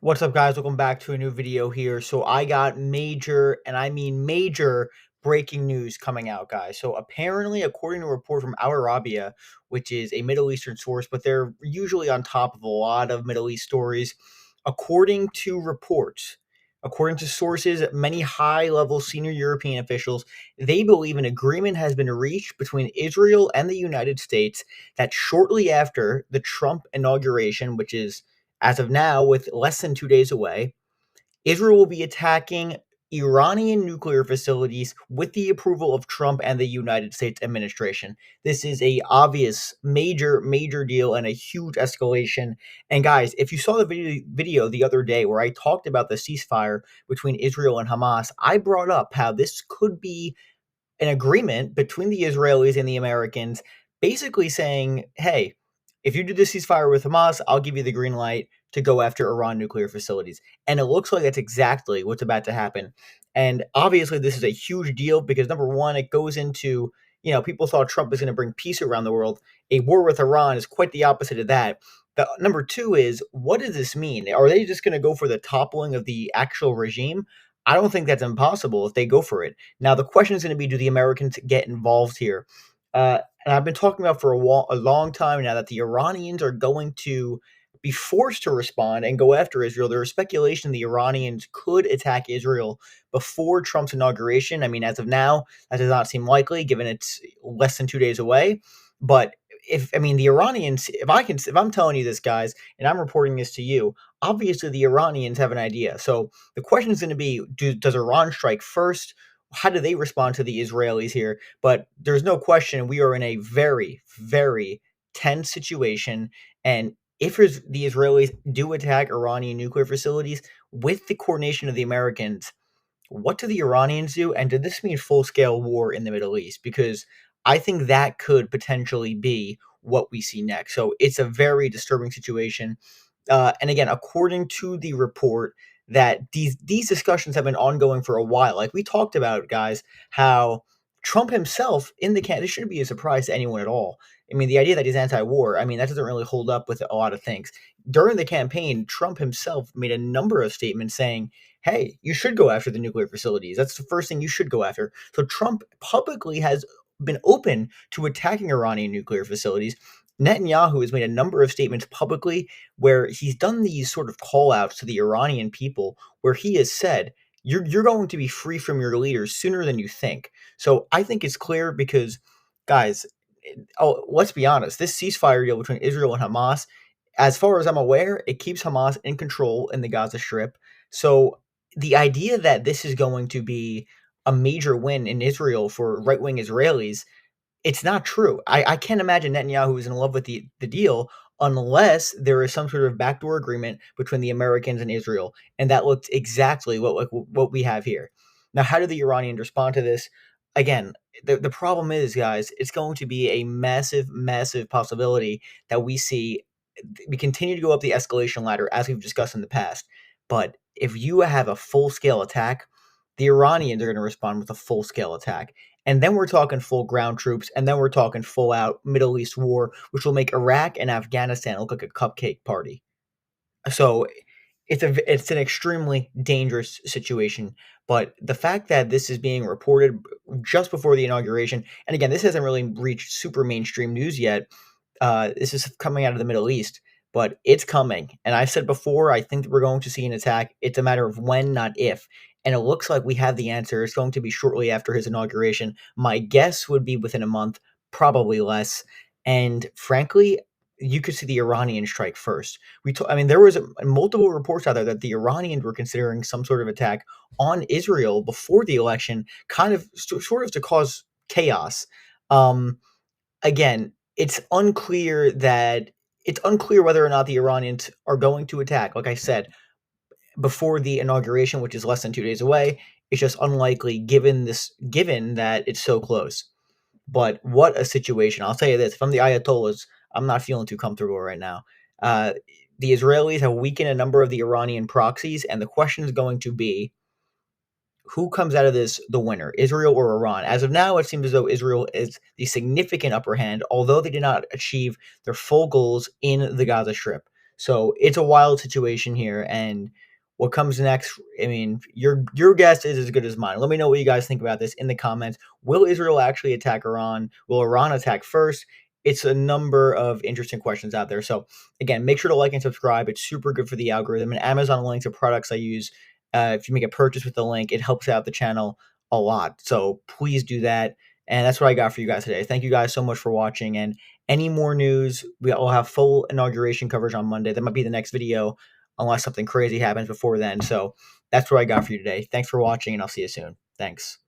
What's up, guys? Welcome back to a new video here. So I got major, and I mean major, breaking news coming out, guys. So apparently, according to a report from Al Arabiya, which is a Middle Eastern source, but they're usually on top of a lot of Middle East stories, according to reports, according to sources, many high-level senior European officials, they believe an agreement has been reached between Israel and the United States that shortly after the Trump inauguration, which is as of now, with less than 2 days away, Israel will be attacking Iranian nuclear facilities with the approval of Trump and the United States administration. This is a obvious major deal and a huge escalation. And guys, if you saw the video the other day where I talked about the ceasefire between Israel and Hamas, I brought up how this could be an agreement between the Israelis and the Americans, basically saying, "Hey, if you do the ceasefire with Hamas, I'll give you the green light to go after Iran nuclear facilities." And it looks like that's exactly what's about to happen. And obviously, this is a huge deal because number one, it goes into people thought Trump was going to bring peace around the world. A war with Iran is quite the opposite of that. The number two is, what does this mean? Are they just going to go for the toppling of the actual regime? I don't think that's impossible if they go for it. Now, the question is going to be, do the Americans get involved here? And I've been talking about for a long time now that the Iranians are going to be forced to respond and go after Israel. There is speculation the Iranians could attack Israel before Trump's inauguration. I mean, as of now, that does not seem likely, given it's less than 2 days away. But the Iranians, if I'm telling you this, guys, and I'm reporting this to you, obviously the Iranians have an idea. So the question is going to be, does Iran strike first? How do they respond to the Israelis here? But there's no question we are in a very tense situation. And if the Israelis do attack Iranian nuclear facilities with the coordination of the Americans, what do the Iranians do? And did this mean full scale war in the Middle East? Because I think that could potentially be what we see next. So it's a very disturbing situation. And again, according to the report, that these discussions have been ongoing for a while. Like we talked about, guys, how Trump himself in the this shouldn't be a surprise to anyone at all. I mean, the idea that he's anti-war, I mean, that doesn't really hold up with a lot of things. During the campaign, Trump himself made a number of statements saying, "Hey, you should go after the nuclear facilities. That's the first thing you should go after." So Trump publicly has been open to attacking Iranian nuclear facilities. Netanyahu has made a number of statements publicly where he's done these sort of call outs to the Iranian people where he has said, you're going to be free from your leaders sooner than you think. So I think it's clear because, guys, let's be honest, this ceasefire deal between Israel and Hamas, as far as I'm aware, it keeps Hamas in control in the Gaza Strip. So the idea that this is going to be a major win in Israel for right wing Israelis, it's not true. I can't imagine Netanyahu is in love with the deal unless there is some sort of backdoor agreement between the Americans and Israel, and that looks exactly what we have here. Now, how do the Iranians respond to this? Again, the problem is, guys, it's going to be a massive possibility that we continue to go up the escalation ladder as we've discussed in the past. But if you have a full scale attack, the Iranians are going to respond with a full scale attack. And then we're talking full ground troops, and then we're talking full out Middle East war, which will make Iraq and Afghanistan look like a cupcake party. So it's an extremely dangerous situation. But the fact that this is being reported just before the inauguration, and again, this hasn't really reached super mainstream news yet. This is coming out of the Middle East, but it's coming. And I've said before, I think that we're going to see an attack. It's a matter of when, not if. And it looks like we have the answer. It's going to be shortly after his inauguration. My guess would be within a month, probably less. And frankly, you could see the Iranians strike first. I mean, there was multiple reports out there that the Iranians were considering some sort of attack on Israel before the election, kind of sort of to cause chaos. Um, Again, it's unclear whether or not the Iranians are going to attack. Like I said, before the inauguration, which is less than 2 days away, it's just unlikely given that it's so close. But what a situation. I'll tell you this, from the Ayatollahs, I'm not feeling too comfortable right now. Uh, the Israelis have weakened a number of the Iranian proxies, and the question is going to be, who comes out of this the winner, Israel or Iran? As of now, it seems as though Israel is the significant upper hand, although they did not achieve their full goals in the Gaza Strip. So it's a wild situation here, and what comes next, I mean, your guess is as good as mine. Let me know what you guys think about this in the comments. Will Israel actually attack Iran? Will Iran attack first? It's a number of interesting questions out there. So again, make sure to like and subscribe. It's super good for the algorithm. And Amazon links are products I use. If you make a purchase with the link, it helps out the channel a lot. So please do that. And that's what I got for you guys today. Thank you guys so much for watching. And any more news, we'll have full inauguration coverage on Monday. That might be the next video, unless something crazy happens before then. So that's what I got for you today. Thanks for watching, and I'll see you soon. Thanks.